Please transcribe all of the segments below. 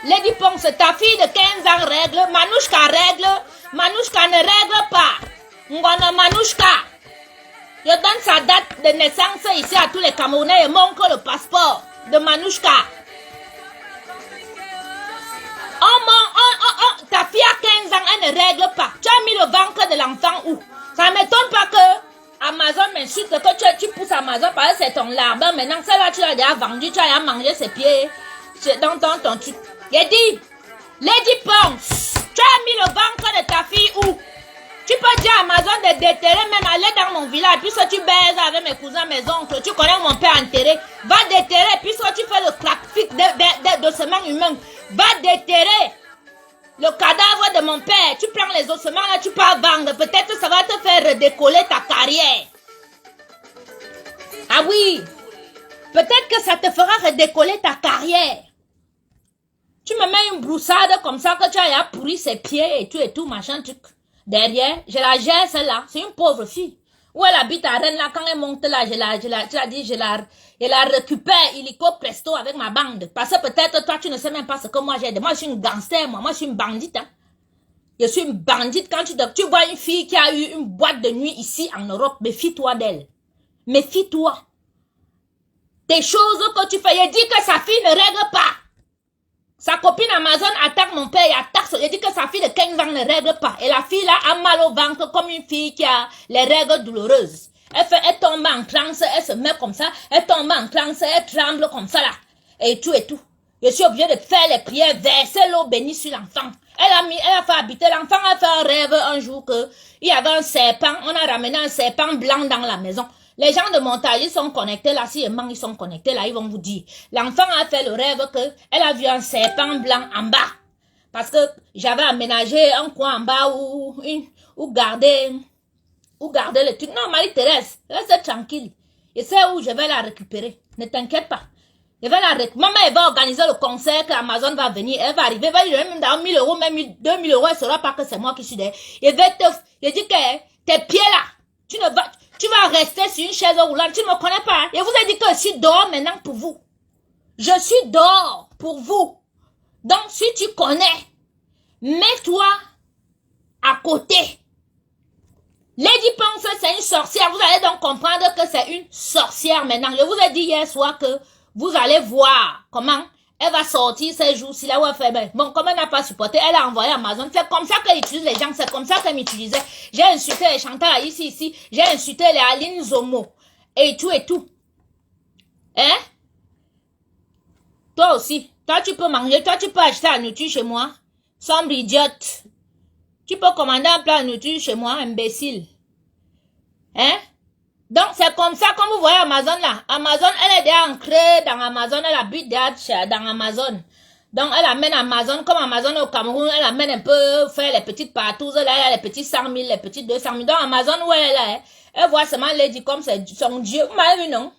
Lady Ponce, ta fille de 15 ans règle. Manouchka règle. Manouchka ne règle pas. Ngwana Manouchka. Je donne sa date de naissance ici à tous les Camerounais et montre le passeport de Manouchka. Ta fille a 15 ans, elle ne règle pas. Tu as mis le ventre de l'enfant où? Ça ne m'étonne pas que Amazon m'insulte, que tu pousses Amazon parce que c'est ton larbin. Maintenant, celle-là, tu l'as déjà vendu, tu as déjà mangé ses pieds dans ton truc. J'ai dit, Lady Ponce, tu as mis le ventre de ta fille où? Tu peux dire à Amazon de déterrer, même aller dans mon village, puisque tu baises avec mes cousins, mes oncles, tu connais mon père enterré. Va déterrer, puisque tu fais le trafic de sements humains. Va déterrer le cadavre de mon père. Tu prends les ossements là, tu pars vendre. Peut-être ça va te faire redécoller ta carrière. Ah oui, peut-être que ça te fera redécoller ta carrière. Tu me mets une broussade comme ça que tu as pourri ses pieds et tout, machin, truc. Derrière, je la gère celle-là. C'est une pauvre fille. Où elle habite à Rennes là, quand elle monte là, je la récupère illico presto avec ma bande. Parce que peut-être toi, tu ne sais même pas ce que moi j'ai. Moi, je suis une gangster, moi je suis une bandite. Hein. Je suis une bandite. Quand tu vois une fille qui a eu une boîte de nuit ici en Europe, méfie-toi d'elle. Méfie-toi. Des choses que tu fais. Il dit que sa fille ne règle pas. Sa copine Amazon attaque mon père et attaque. Il dit que sa fille de 15 ans ne règle pas. Et la fille là a mal au ventre comme une fille qui a les règles douloureuses. Elle tombe en transe, elle se met comme ça. Elle tombe en transe, elle tremble comme ça là. Et tout. Je suis obligée de faire les prières, verser l'eau bénie sur l'enfant. Elle a fait habiter l'enfant, elle a fait un rêve un jour que il y avait un serpent. On a ramené un serpent blanc dans la maison. Les gens de montage, ils sont connectés là, si ils sont connectés là, ils vont vous dire. L'enfant a fait le rêve que elle a vu un serpent blanc en bas. Parce que j'avais aménagé un coin en bas où garder le truc. Non, Marie-Thérèse, reste tranquille. Je sais où je vais la récupérer. Ne t'inquiète pas. Je vais la récupérer. Maman, elle va organiser le concert que Amazon va venir. Elle va arriver, elle va lui donner même dans 1000 euros, même 2000 euros, elle ne saura pas que c'est moi qui suis derrière. Je dis que tes pieds là, tu vas rester sur une chaise roulante. Tu ne me connais pas. Je vous ai dit que je suis dehors maintenant pour vous. Je suis dehors pour vous. Donc, si tu connais, mets-toi à côté. Lady Ponce, c'est une sorcière. Vous allez donc comprendre que c'est une sorcière maintenant. Je vous ai dit hier soir que vous allez voir comment elle va sortir ces jours-ci là où elle fait. Bon, comme elle n'a pas supporté, elle a envoyé Amazon. C'est comme ça qu'elle utilise les gens. C'est comme ça qu'elle m'utilisait. J'ai insulté les chanteurs ici. J'ai insulté les Aline Zomo. Et tout. Hein? Toi aussi. Toi, tu peux manger. Toi, tu peux acheter la nourriture chez moi. Sombre idiote. Tu peux commander un plat de nourriture chez moi, imbécile. Hein? Donc, c'est comme ça, comme vous voyez Amazon là. Amazon, elle est déjà ancrée dans Amazon. Elle habite déjà dans Amazon. Donc, elle amène Amazon, comme Amazon est au Cameroun, elle amène un peu, faire les petites partout. Là, il y a les petits 100 000, les petits 200 000. Donc, Amazon, où elle est là, elle voit seulement Lady comme c'est son Dieu. Vous m'avez vu, non?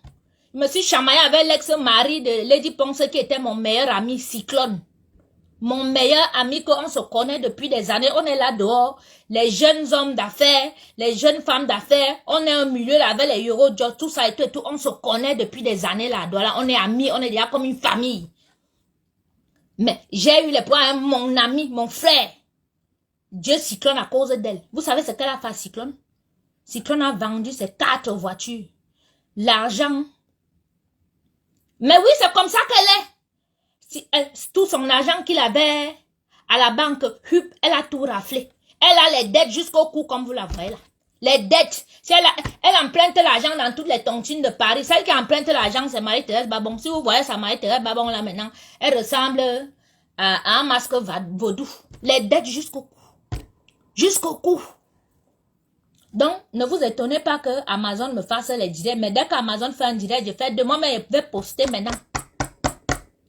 Je me suis chamaillé avec l'ex-mari de Lady Ponce qui était mon meilleur ami, Cyclone. Mon meilleur ami qu'on se connaît depuis des années. On est là dehors. Les jeunes hommes d'affaires, les jeunes femmes d'affaires. On est au milieu là avec les Eurojobs, tout ça et tout. On se connaît depuis des années là. Voilà, on est amis, on est déjà comme une famille. Mais j'ai eu les points, mon ami, mon frère. Dieu Cyclone à cause d'elle. Vous savez ce qu'elle a fait, Cyclone? Cyclone a vendu ses 4 voitures. L'argent. Mais oui, c'est comme ça qu'elle est. Tout son argent qu'il avait à la banque, elle a tout raflé. Elle a les dettes jusqu'au cou, comme vous la voyez là. Les dettes. Si elle emprunte l'argent dans toutes les tontines de Paris. Celle qui emprunte l'argent, c'est Marie-Thérèse Babon. Si vous voyez sa Marie-Thérèse Babon là maintenant, elle ressemble à un masque vaudou. Les dettes jusqu'au cou. Jusqu'au cou. Donc, ne vous étonnez pas que Amazon me fasse les directs. Mais dès qu'Amazon fait un direct, je fais 2 mois, mais je vais poster maintenant.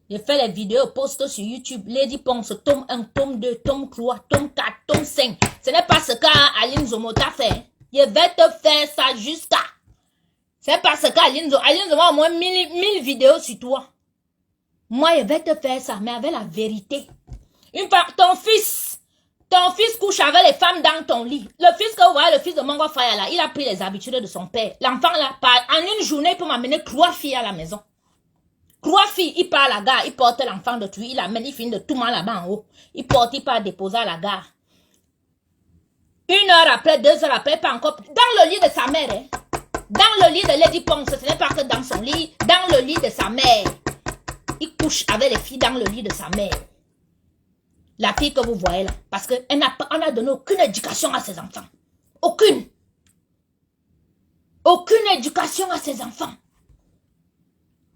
Je fais les vidéos, poste sur YouTube. Lady Ponce, tome 1, tome 2, tome 3, tome 4, tome 5. Ce n'est pas ce qu'Aline Zomo t'a fait. Je vais te faire ça jusqu'à. C'est pas ce qu'Aline Zomo a au moins 1000 vidéos sur toi. Moi, je vais te faire ça, mais avec la vérité. Une fois, ton fils couche avec les femmes dans ton lit. Le fils que vous voyez, le fils de Mongo Faya là, il a pris les habitudes de son père. L'enfant là, en une journée, il peut m'amener 3 filles à la maison. 3 filles, il part à la gare, il porte l'enfant de tuer, il l'amène, il finit de tout mal là-bas en haut. Il porte, il part déposer à la gare. 1 heure après, 2 heures après, pas encore. Dans le lit de sa mère, hein. Dans le lit de Lady Ponce, ce n'est pas que dans son lit, dans le lit de sa mère. Il couche avec les filles dans le lit de sa mère. La fille que vous voyez là. Parce qu'on n'a donné aucune éducation à ses enfants. Aucune. Aucune éducation à ses enfants.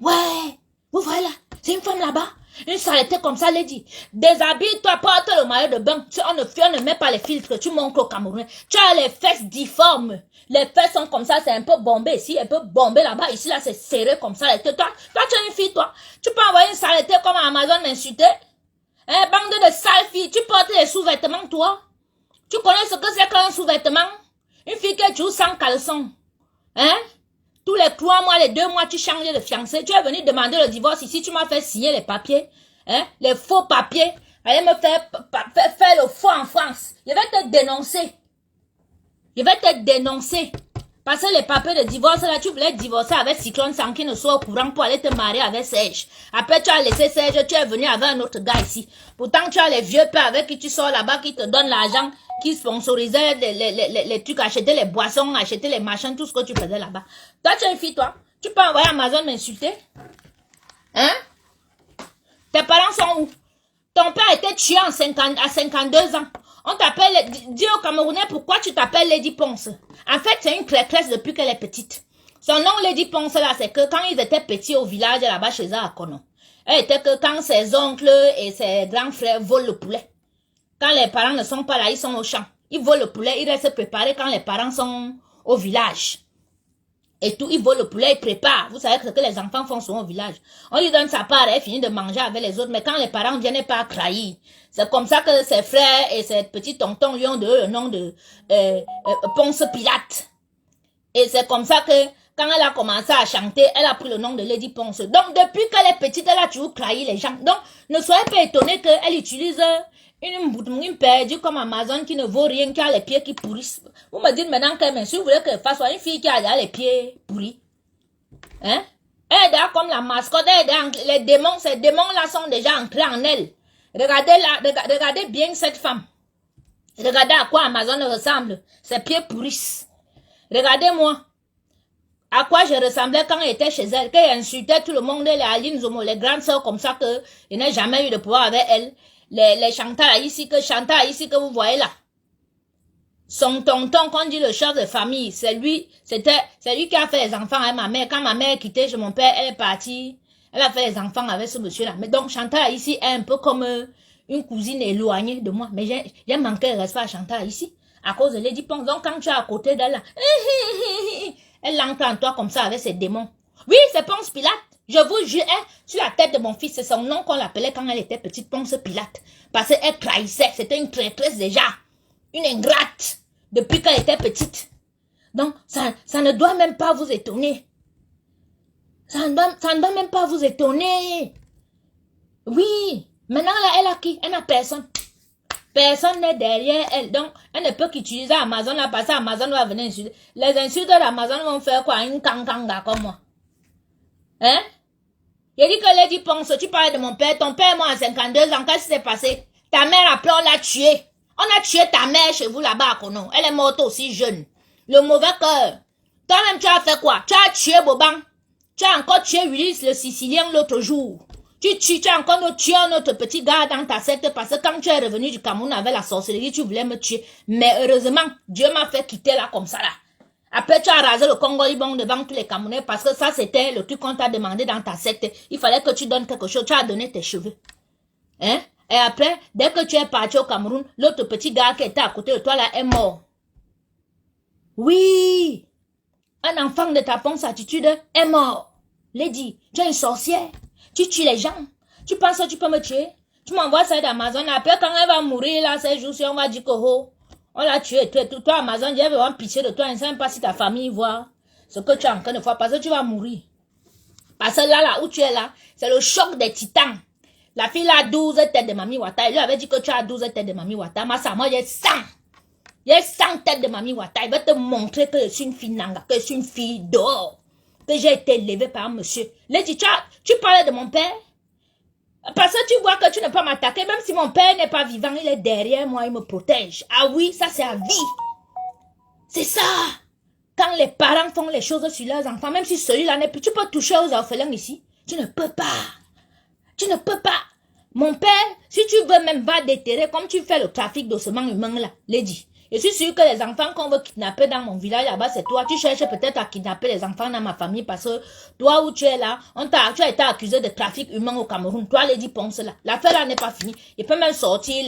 Ouais. Vous voyez là. C'est une femme là-bas. Une saleté comme ça, Lady. Déshabille-toi, porte le maillot de bain. On ne met pas les filtres. Tu montres au Cameroun. Tu as les fesses difformes. Les fesses sont comme ça, c'est un peu bombé ici, un peu bombé là-bas. Ici, là, c'est serré comme ça. Toi, tu es une fille, toi. Tu peux envoyer une saleté comme Amazon m'insulter. Bande de sales filles. Tu portes les sous-vêtements, toi. Tu connais ce que c'est qu'un sous-vêtement? Une fille qui joue sans caleçon. Hein? Tous les 3 mois, les 2 mois, tu changes de fiancé. Tu es venu demander le divorce ici. Tu m'as fait signer les papiers. Hein? Les faux papiers. Allez me faire le faux en France. Je vais te dénoncer. Je vais te dénoncer. Parce que les papiers de divorce, là, tu voulais divorcer avec Cyclone sans qu'il ne soit au courant pour aller te marier avec Serge. Après, tu as laissé Serge, tu es venu avec un autre gars ici. Pourtant, tu as les vieux pères avec qui tu sors là-bas, qui te donnent l'argent, qui sponsorisaient les trucs, acheter les boissons, acheter les machins, tout ce que tu faisais là-bas. Toi, tu es une fille, toi. Tu peux envoyer Amazon m'insulter? Hein? Tes parents sont où? Ton père était tué à 52 ans. On t'appelle, dis au Camerounais pourquoi tu t'appelles Lady Ponce. En fait, c'est une classe depuis qu'elle est petite. Son nom Lady Ponce là, c'est que quand ils étaient petits au village là-bas chez eux à Kono, elle était que quand ses oncles et ses grands frères volent le poulet. Quand les parents ne sont pas là, ils sont au champ. Ils volent le poulet, ils restent préparés quand les parents sont au village. Et tout, ils volent le poulet, ils préparent. Vous savez ce que les enfants font souvent au village. On lui donne sa part, elle finit de manger avec les autres. Mais quand les parents viennent pas trahir, c'est comme ça que ses frères et ses petits tontons lui ont donné le nom de Ponce Pilate. Et c'est comme ça que quand elle a commencé à chanter, elle a pris le nom de Lady Ponce. Donc depuis qu'elle est petite, elle a toujours trahi les gens. Donc ne soyez pas étonnés qu'elle utilise une perdue comme Amazon qui ne vaut rien, qui a les pieds qui pourrissent. Vous me dites maintenant que même si vous voulez qu'elle fasse une fille qui a les pieds pourris. Hein? Elle est déjà comme la mascotte, les démons, ces démons-là sont déjà entrés en elle. Regardez bien cette femme. Regardez à quoi Amazon ressemble. Ses pieds pourrissent. Regardez-moi. À quoi je ressemblais quand elle était chez elle. Qu'elle insultait tout le monde, les Aline Zomo, les grandes sœurs comme ça que je n'ai jamais eu de pouvoir avec elle. Les Chantal ici que vous voyez là. Son tonton, qu'on dit le chef de famille, c'est lui qui a fait les enfants avec ma mère. Quand ma mère quittait chez mon père, elle est partie. Elle a fait les enfants avec ce monsieur-là. Mais donc, Chantal ici est un peu comme une cousine éloignée de moi. Mais j'ai manqué de respect à Chantal ici. À cause de Lady Ponce. Donc, quand tu es à côté d'elle, là, elle entre en toi comme ça avec ses démons. Oui, c'est Ponce Pilate. Je vous jure, sur la tête de mon fils, c'est son nom qu'on l'appelait quand elle était petite, Ponce Pilate. Parce qu'elle trahissait. C'était une traîtresse déjà. Une ingrate. Depuis qu'elle était petite. Donc, ça ne doit même pas vous étonner. Ça ne doit même pas vous étonner. Oui. Maintenant, là, elle a qui? Elle n'a personne. Personne n'est derrière elle. Donc, elle ne peut qu'utiliser Amazon là, parce que Amazon va venir insulter. Les insultes d'Amazon vont faire quoi? Une kankanga comme moi. Hein? Il dit que Lady Ponce, tu parles de mon père. Ton père, moi, à 52 ans, qu'est-ce qui s'est passé? Ta mère, après, on l'a tuée. On a tué ta mère chez vous là-bas à Kono. Elle est morte aussi jeune. Le mauvais cœur. Toi-même, tu as fait quoi? Tu as tué Boban. Tu as encore tué Ulysse, le Sicilien, l'autre jour. Tu as encore tué un autre petit gars dans ta secte parce que quand tu es revenu du Cameroun avec la sorcellerie, tu voulais me tuer. Mais heureusement, Dieu m'a fait quitter là comme ça là. Après, tu as rasé le Congo Libon devant tous les Camerounais parce que ça, c'était le truc qu'on t'a demandé dans ta secte. Il fallait que tu donnes quelque chose. Tu as donné tes cheveux. Hein? Et après, dès que tu es parti au Cameroun, l'autre petit gars qui était à côté de toi là est mort. Oui. Un enfant de ta Ponce attitude est mort. Lady, tu es une sorcière. Tu tues les gens. Tu penses que tu peux me tuer? Tu m'envoies ça d'Amazon. Après, quand elle va mourir là, ces jours-ci, on va dire que oh, on l'a tué. Toi, Amazon, Dieu va avoir pitié de toi. Je ne sais même pas si ta famille voit ce que tu es en train de faire parce que tu vas mourir. Parce que là où tu es là, c'est le choc des titans. La fille a 12 têtes de Mami Wata. Elle lui avait dit que tu as 12 têtes de Mami Wata. Moi, j'ai 100. J'ai 100 têtes de Mami Wata. Il va te montrer que je suis une fille nanga, que je suis une fille d'or. que j'ai été élevé par un monsieur. Lady, tu parlais de mon père? Parce que tu vois que tu ne peux pas m'attaquer, même si mon père n'est pas vivant, il est derrière moi, il me protège. Ah oui, ça c'est à vie. C'est ça. Quand les parents font les choses sur leurs enfants, même si celui-là n'est plus, tu peux toucher aux orphelins ici. Tu ne peux pas. Tu ne peux pas. Mon père, si tu veux même va déterrer, comme tu fais le trafic d'ossements humains là, Lady. Je suis sûr que les enfants qu'on veut kidnapper dans mon village là-bas, c'est toi. Tu cherches peut-être à kidnapper les enfants dans ma famille parce que toi où tu es là, tu as été accusé de trafic humain au Cameroun. Toi, Lady Ponce là. L'affaire là n'est pas finie. Il peut même sortir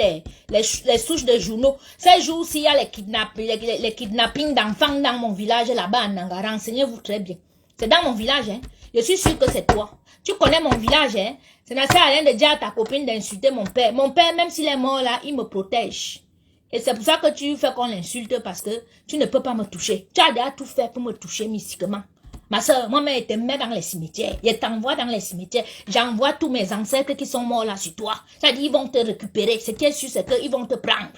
les souches de journaux. Ces jours-ci, il y a les kidnappings d'enfants dans mon village là-bas en Nanga. Renseignez-vous très bien. C'est dans mon village, hein. Je suis sûr que c'est toi. Tu connais mon village, hein. Ça n'a sert à rien de dire à ta copine d'insulter mon père. Mon père, même s'il est mort là, il me protège. Et c'est pour ça que tu fais qu'on l'insulte parce que tu ne peux pas me toucher. Tu as déjà tout fait pour me toucher mystiquement. Ma soeur, moi-même, je te mets dans les cimetières. Je t'envoie dans les cimetières. J'envoie tous mes ancêtres qui sont morts là sur toi. C'est-à-dire, ils vont te récupérer. Ce qui est sûr, c'est qu'ils vont te prendre.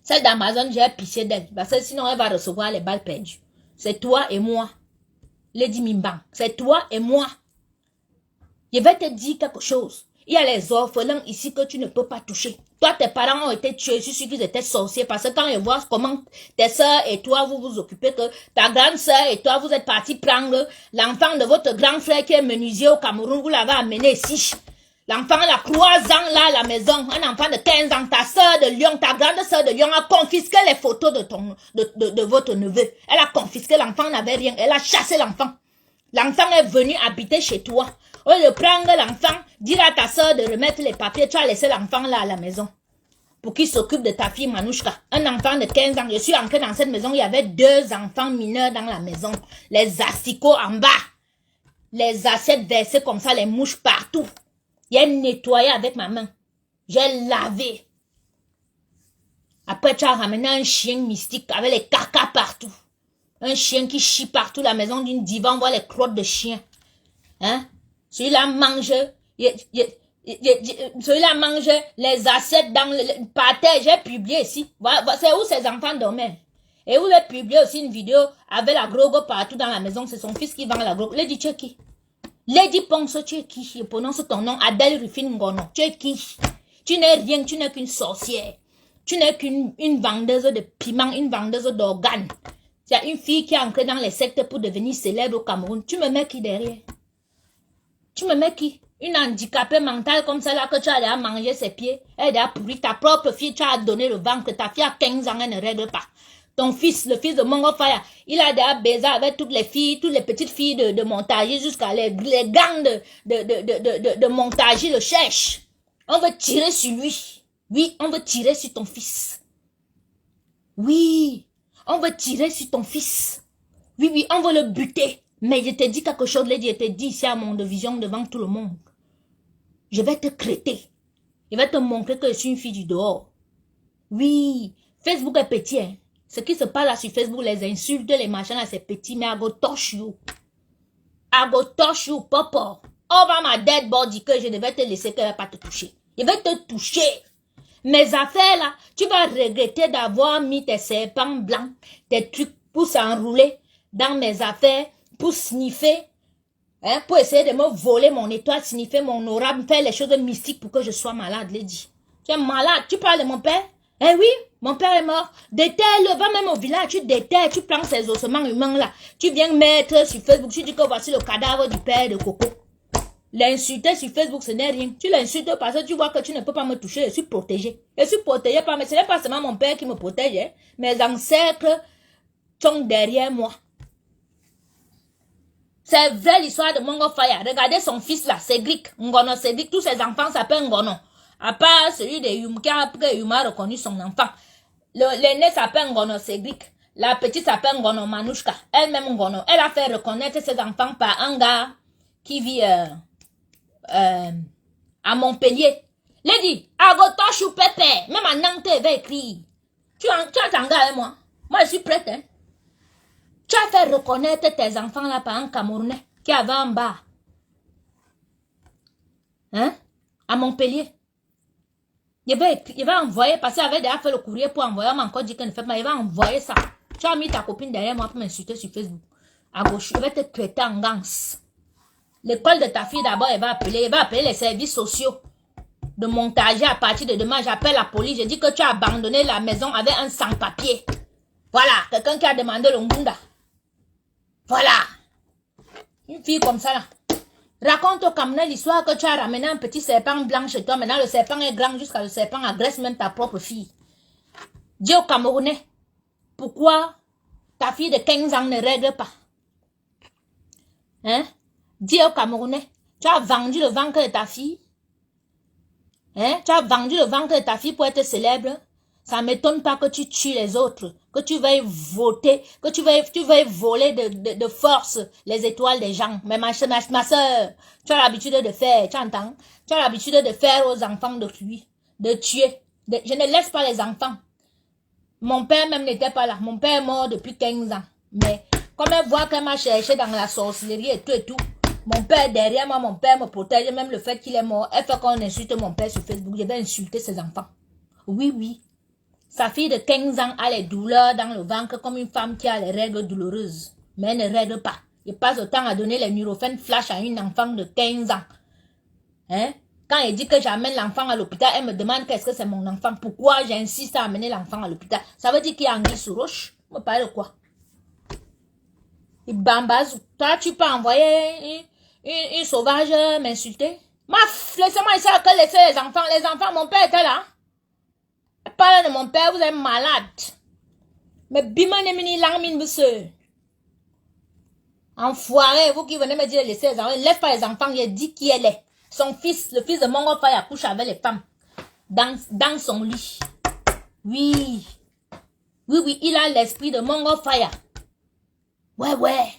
Celle d'Amazon, j'ai pissé d'elle. Parce que sinon, elle va recevoir les balles perdues. C'est toi et moi. Lady Mimbang. C'est toi et moi. Je vais te dire quelque chose. Il y a les orphelins ici que tu ne peux pas toucher. Toi, tes parents ont été tués. Je suis sûr qu'ils étaient sorciers. Parce que quand ils voient comment tes soeurs et toi, vous vous occupez, que ta grande soeur et toi, vous êtes partis prendre l'enfant de votre grand frère qui est menuisier au Cameroun. Vous l'avez amené ici. L'enfant a 3 ans là à la maison. Un enfant de 15 ans. Ta soeur de Lyon, ta grande soeur de Lyon a confisqué les photos de votre neveu. Elle a confisqué l'enfant, n'avait rien. Elle a chassé l'enfant. L'enfant est venu habiter chez toi. Au lieu de prendre l'enfant, dire à ta soeur de remettre les papiers, tu as laissé l'enfant là à la maison. Pour qu'il s'occupe de ta fille Manouchka. Un enfant de 15 ans. Je suis entrée dans cette maison, il y avait 2 enfants mineurs dans la maison. Les asticots en bas. Les assiettes versées comme ça, les mouches partout. J'ai nettoyé avec ma main. J'ai lavé. Après, tu as ramené un chien mystique avec les caca partout. Un chien qui chie partout la maison d'une diva, on voit les crottes de chien. Hein? Celui-là mange, celui-là mange les assiettes dans le parterre. J'ai publié ici. C'est où ces enfants dormaient. Et vous avez publié aussi une vidéo avec la grogo partout dans la maison. C'est son fils qui vend la grogo. Lady, tu es qui? Lady Ponce, tu es qui? Je prononce ton nom. Adèle Rufine Ngono. Tu es qui? Tu n'es rien, tu n'es qu'une sorcière. Tu n'es qu'une vendeuse de piment, une vendeuse d'organes. C'est une fille qui est entrée dans les sectes pour devenir célèbre au Cameroun. Tu me mets qui derrière? Tu me mets qui? Une handicapée mentale comme celle-là que tu as déjà mangé ses pieds. Elle a pourri ta propre fille, tu as donné le ventre. Ta fille a 15 ans, elle ne règle pas. Ton fils, le fils de Mongo Fire, il a déjà baisé avec toutes les filles, toutes les petites filles de montage jusqu'à les gangs de montage, il le cherche. On veut tirer sur lui. Oui, on veut tirer sur ton fils. Oui, on veut tirer sur ton fils. Oui, oui, on veut le buter. Mais je te dis quelque chose, Lady, je te dis ici à mon vision devant tout le monde. Je vais te crêter. Je vais te montrer que je suis une fille du dehors. Oui, Facebook est petit, hein. Ce qui se passe là sur Facebook, les insultes, les machins là, c'est petit, mais I go touch you. I go touch you, papa. Over my dead body, que je devais te laisser, qu'elle ne va pas te toucher. Je vais te toucher. Mes affaires là, tu vas regretter d'avoir mis tes serpents blancs, tes trucs pour s'enrouler dans mes affaires, pour sniffer, hein, pour essayer de me voler mon étoile, sniffer mon aura, me faire les choses mystiques pour que je sois malade, Lady. Tu es malade, tu parles de mon père? Eh oui, mon père est mort. Déterre-le, va même au village, tu déterres, tu prends ces ossements humains là. Tu viens mettre sur Facebook, tu dis que voici le cadavre du père de Coco. L'insulter sur Facebook, ce n'est rien. Tu l'insultes parce que tu vois que tu ne peux pas me toucher, je suis protégée. Je suis protégée par, mais ce n'est pas seulement mon père qui me protège, hein. Mes ancêtres sont derrière moi. C'est vrai l'histoire de Mongo Fire. Regardez son fils là, Cédric, Ngono Cédric, tous ses enfants s'appellent Ngono. À part celui de Yumka, après Yuma a reconnu son enfant. L'aîné s'appelle Ngono Cédric. La petite s'appelle Ngono Manouchka. Elle-même Ngono. Elle a fait reconnaître ses enfants par un gars qui vit à Montpellier. Lady, Agotochou Pépé. Même à Nantes, elle va écrire. Tu as t'engages avec moi. Moi, je suis prête, hein. Tu as fait reconnaître tes enfants là par un Camerounais qui avait en bas. Hein? À Montpellier. Il va envoyer, parce qu'il avait déjà fait le courrier pour envoyer, on m'a encore dit qu'elle ne fait pas, il va envoyer ça. Tu as mis ta copine derrière moi pour m'insulter sur Facebook. à gauche, je vais te traiter en ganse. L'école de ta fille d'abord, elle va appeler les services sociaux de montage à partir de demain. J'appelle la police, je dis que tu as abandonné la maison avec un sans-papier. Voilà, quelqu'un qui a demandé le Ngunda. Voilà. Une fille comme ça là. Raconte au Cameroun l'histoire que tu as ramené un petit serpent blanc chez toi. Maintenant le serpent est grand jusqu'à le serpent agresse même ta propre fille. Dis au Camerounais, pourquoi ta fille de 15 ans ne règle pas? Hein? Dis au Camerounais, tu as vendu le ventre de ta fille? Hein? Tu as vendu le ventre de ta fille pour être célèbre? Ça ne m'étonne pas que tu tues les autres, que tu veuilles voter, que tu veuilles voler de force les étoiles des gens. Mais ma soeur, tu as l'habitude de faire, tu entends? Tu as l'habitude de faire aux enfants d'autrui, de tuer. Je ne laisse pas les enfants. Mon père même n'était pas là. Mon père est mort depuis 15 ans. Mais comme elle voit qu'elle m'a cherché dans la sorcellerie et tout, mon père derrière moi, mon père me protège. Même le fait qu'il est mort, elle fait qu'on insulte mon père sur Facebook. Je vais insulter ses enfants. Oui, oui. Sa fille de 15 ans a les douleurs dans le ventre comme une femme qui a les règles douloureuses. Mais elle ne règle pas. Il passe le temps à donner les Nurofen flash à une enfant de 15 ans. Hein? Quand elle dit que j'amène l'enfant à l'hôpital, elle me demande qu'est-ce que c'est mon enfant. Pourquoi j'insiste à amener l'enfant à l'hôpital? Ça veut dire qu'il y a anguille sous roche. On me parle de quoi? Il bambazou. Toi, tu peux envoyer une sauvage m'insulter? Maf, laissez-moi ici que laisser les enfants. Les enfants, mon père était là. Parlez de mon père, vous êtes malade. Mais bima ne mini lang min monsieur. Enfoiré, vous qui venez me dire de laisser les enfants. Ne laisse pas les enfants, il dit qui elle est. Son fils, le fils de Mongo Faya, couche avec les femmes. Dans son lit. Oui. Oui, oui, il a l'esprit de Mongo Faya. Ouais, ouais.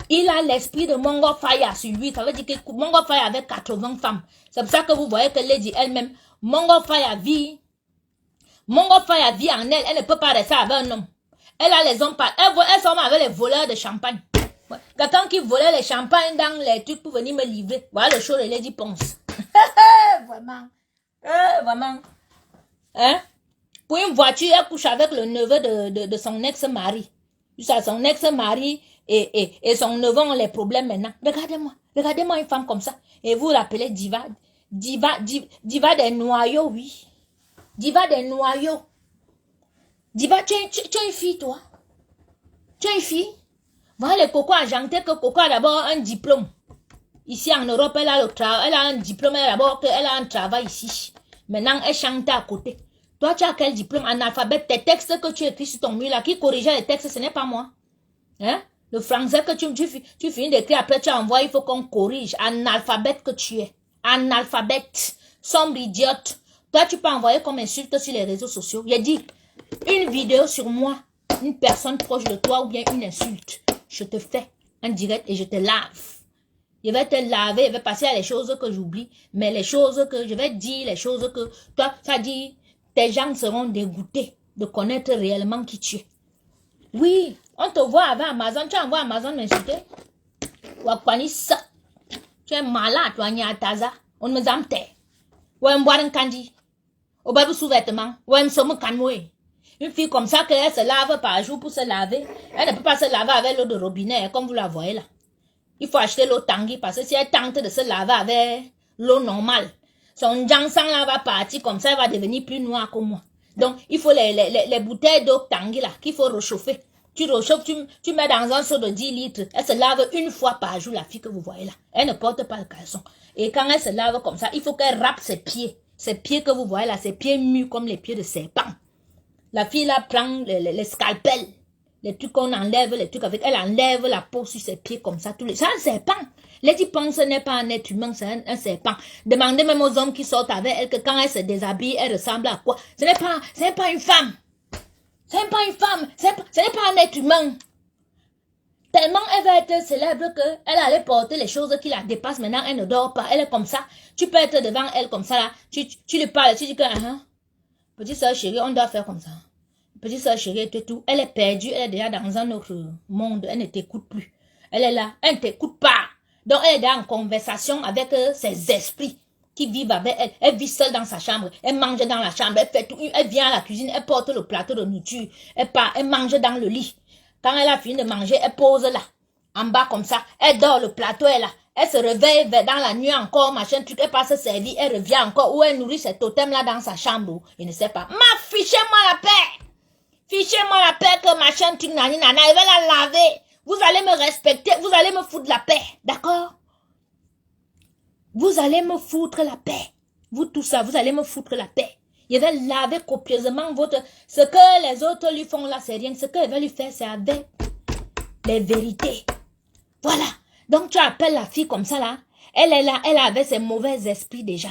Il a l'esprit de Mongo Faya sur lui. Ça veut dire que Mongo Faya avait 80 femmes. C'est pour ça que vous voyez que Lady elle-même, Mongo Faya vit en elle. Elle ne peut pas rester avec un homme. Elle a les hommes pas. Elle forme avec les voleurs de champagne. Ouais. Quelqu'un qui volait les champagnes dans les trucs pour venir me livrer. Voilà le show de Lady Ponce. Vraiment. Vraiment. Hein? Pour une voiture, elle couche avec le neveu de son ex-mari. Son ex-mari et son neveu ont les problèmes maintenant. Regardez-moi. Regardez-moi une femme comme ça. Et vous l'appelez diva. Diva des noyaux, oui. Diva des noyaux. Diva, tu es une fille, toi. Tu es une fille. Voilà le Coco a janté que Coco a d'abord un diplôme. Ici en Europe, elle a un diplôme, d'abord qu'elle a un travail ici. Maintenant, elle chante à côté. Toi, tu as quel diplôme? Analphabète. Tes textes que tu écris sur ton mur là, qui corrigeait les textes, ce n'est pas moi. Hein? Le français que tu finis d'écrire, après tu envoies, il faut qu'on corrige. Analphabète que tu es. Analphabète. Sombre idiote. Toi, tu peux envoyer comme insulte sur les réseaux sociaux. Il a dit, une vidéo sur moi, une personne proche de toi ou bien une insulte. Je te fais un direct et je te lave. Je vais te laver, je vais passer à les choses que j'oublie. Mais les choses que je vais dire, les choses que toi, ça dit, tes gens seront dégoûtés de connaître réellement qui tu es. Oui, on te voit avec Amazon, tu envoies Amazon m'insulter. Ça. Tu es malade, toi, Nyataza. On me zamte. Ouais, me boire un candy. Au bas sous-vêtements. Ouais, me somme canoué. Une fille comme ça, qu'elle se lave par jour pour se laver. Elle ne peut pas se laver avec l'eau de robinet, comme vous la voyez là. Il faut acheter l'eau Tanguy parce que si elle tente de se laver avec l'eau normale, son jansang là va partir comme ça, elle va devenir plus noire que moi. Donc, il faut les bouteilles d'eau Tanguy là, qu'il faut réchauffer. Tu réchauffes, tu mets dans un seau de 10 litres. Elle se lave une fois par jour, la fille que vous voyez là. Elle ne porte pas le caleçon. Et quand elle se lave comme ça, il faut qu'elle râpe ses pieds. Ses pieds que vous voyez là, ses pieds mûrs comme les pieds de serpent. La fille là prend les scalpels. Les trucs qu'on enlève, les trucs avec, elle enlève la peau sur ses pieds comme ça. C'est un serpent. Lady Ponce n'est pas un être humain, c'est un serpent. Demandez même aux hommes qui sortent avec elle que quand elle se déshabille, elle ressemble à quoi? Ce n'est pas une femme. Ce n'est pas une femme. Ce n'est pas un être humain. Tellement elle va être célèbre qu'elle allait porter les choses qui la dépassent. Maintenant, elle ne dort pas. Elle est comme ça. Tu peux être devant elle comme ça là. Tu lui parles, tu dis que, petite soeur chérie, on doit faire comme ça. Petite soeur chérie, tout. Elle est perdue, elle est déjà dans un autre monde. Elle ne t'écoute plus. Elle est là, elle ne t'écoute pas. Donc, elle est déjà en conversation avec ses esprits qui vivent avec elle. Elle vit seule dans sa chambre. Elle mange dans la chambre. Elle fait tout. Elle vient à la cuisine. Elle porte le plateau de nourriture. Elle part. Elle mange dans le lit. Quand elle a fini de manger, elle pose là, en bas comme ça. Elle dort, le plateau est là. Elle se réveille dans la nuit encore, machin, truc, elle passe se servir, elle revient encore, où elle nourrit ses totems là dans sa chambre. Je ne sais pas. Fichez-moi la paix. Fichez-moi la paix que machin, truc, nani, nana, elle va la laver. Vous allez me respecter, vous allez me foutre la paix. D'accord? Vous allez me foutre la paix. Vous tout ça, vous allez me foutre la paix. Il va laver copieusement votre... Ce que les autres lui font là, c'est rien. Ce qu'elle va lui faire, c'est avec les vérités. Voilà. Donc, tu appelles la fille comme ça, là. Elle est là, elle avait ses mauvais esprits déjà.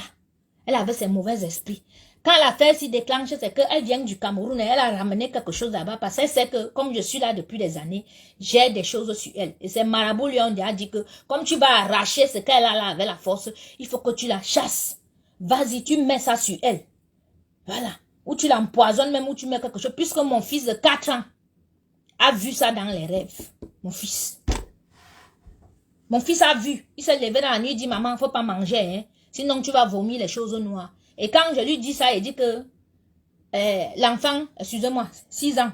Elle avait ses mauvais esprits. Quand l'affaire s'y déclenche, c'est qu'elle vient du Cameroun et elle a ramené quelque chose là-bas parce qu'elle sait que, comme je suis là depuis des années, j'ai des choses sur elle. Et ces marabouts lui ont déjà dit que, comme tu vas arracher ce qu'elle a là avec la force, il faut que tu la chasses. Vas-y, tu mets ça sur elle. Voilà. Ou tu l'empoisonnes même, ou tu mets quelque chose. Puisque mon fils de 4 ans a vu ça dans les rêves. Mon fils. Mon fils a vu. Il s'est levé dans la nuit, il dit, maman, il ne faut pas manger, hein. Sinon tu vas vomir les choses noires. Et quand je lui dis ça, il dit que l'enfant, excusez-moi, 6 ans.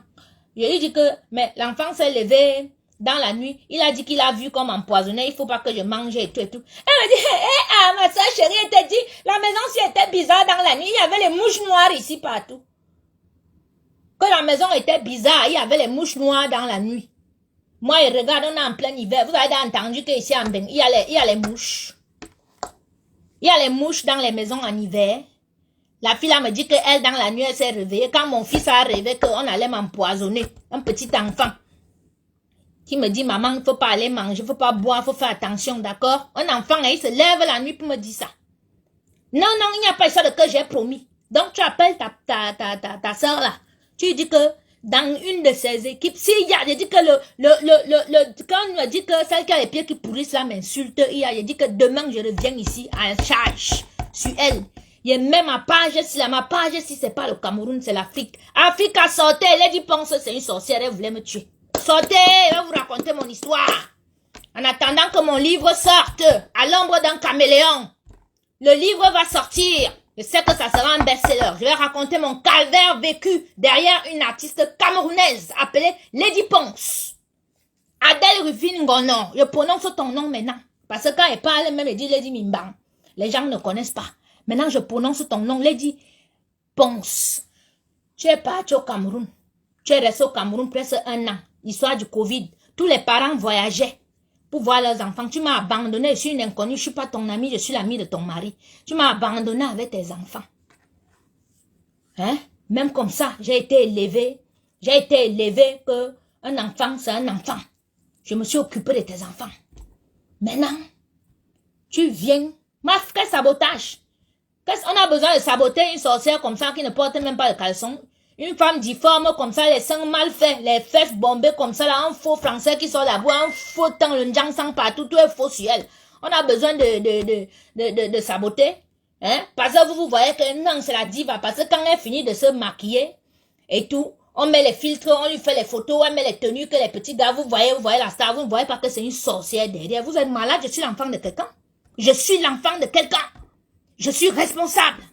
Je lui dis que, mais l'enfant s'est levé dans la nuit. Il a dit qu'il a vu comme empoisonné, il ne faut pas que je mange et tout et tout. Elle m'a dit, ma soeur chérie, elle t'a dit, la maison si était bizarre dans la nuit, il y avait les mouches noires ici partout. Que la maison était bizarre, il y avait les mouches noires dans la nuit. Moi, je regarde, on est en plein hiver. Vous avez entendu qu'ici en Beng, il y a les mouches. Il y a les mouches dans les maisons en hiver. La fille là me dit qu'elle, dans la nuit, elle s'est réveillée. Quand mon fils a rêvé qu'on allait m'empoisonner, un petit enfant, qui me dit, maman, il ne faut pas aller manger, il ne faut pas boire, il faut faire attention, d'accord? Un enfant, il se lève la nuit pour me dire ça. Non, non, il n'y a pas ça que j'ai promis. Donc, tu appelles ta soeur là. Tu lui dis que dans une de ses équipes, s'il y a, je dis que quand on me dit que celle qui a les pieds qui pourrissent là m'insulte, je dis que demain je reviens ici en charge sur elle. Il y a même ma page, si c'est pas le Cameroun, c'est l'Afrique. Afrique a sorti, elle a dit, pense c'est une sorcière, elle voulait me tuer. Sortez, je vais vous raconter mon histoire. En attendant que mon livre sorte, à l'ombre d'un caméléon, le livre va sortir. Je sais que ça sera un best-seller. Je vais raconter mon calvaire vécu derrière une artiste camerounaise appelée Lady Ponce. Adèle Rufine Ngonon. Je prononce ton nom maintenant. Parce que quand elle parle, même elle dit Lady Mimbang. Les gens ne connaissent pas. Maintenant, je prononce ton nom, Lady Ponce. Tu es parti au Cameroun. Tu es resté au Cameroun presque 1 an. L'histoire du Covid. Tous les parents voyageaient pour voir leurs enfants. Tu m'as abandonné, je suis une inconnue, je ne suis pas ton ami, je suis l'ami de ton mari. Tu m'as abandonné avec tes enfants. Hein? Même comme ça, j'ai été élevée que un enfant, c'est un enfant. Je me suis occupée de tes enfants. Maintenant, tu viens, quel sabotage? On a besoin de saboter une sorcière comme ça qui ne porte même pas de caleçon. Une femme difforme comme ça, les seins mal faits, les fesses bombées comme ça, là, un faux français qui sort là-bas, un faux temps, le njang sang partout, tout est faux sur elle. On a besoin de saboter, hein, parce que vous voyez que non, c'est la diva, parce que quand elle finit de se maquiller et tout, on met les filtres, on lui fait les photos, on met les tenues que les petits gars, vous voyez la star, vous ne voyez pas que c'est une sorcière derrière. Vous êtes malade, je suis l'enfant de quelqu'un. Je suis l'enfant de quelqu'un. Je suis responsable.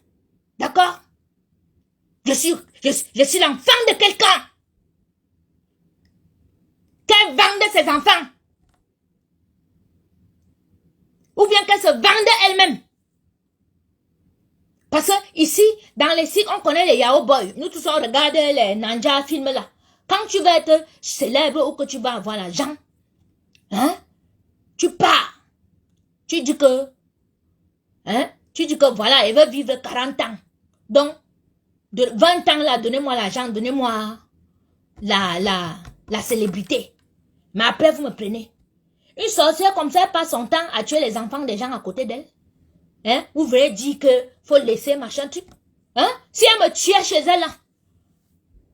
D'accord? Je suis l'enfant de quelqu'un. Qu'elle vende ses enfants. Ou bien qu'elle se vende elle-même. Parce que ici, dans les sites, on connaît les Yao Boys. Nous tous, on regarde les Nanja films là. Quand tu vas être célèbre ou que tu vas avoir l'argent, hein, tu pars. Tu dis que voilà, elle veut vivre 40 ans. Donc, de 20 ans là, donnez-moi l'argent, donnez-moi la célébrité. Mais après, vous me prenez. Une sorcière comme ça, elle passe son temps à tuer les enfants des gens à côté d'elle. Hein? Vous voulez dire que faut laisser machin truc? Hein? Si elle me tuait chez elle là,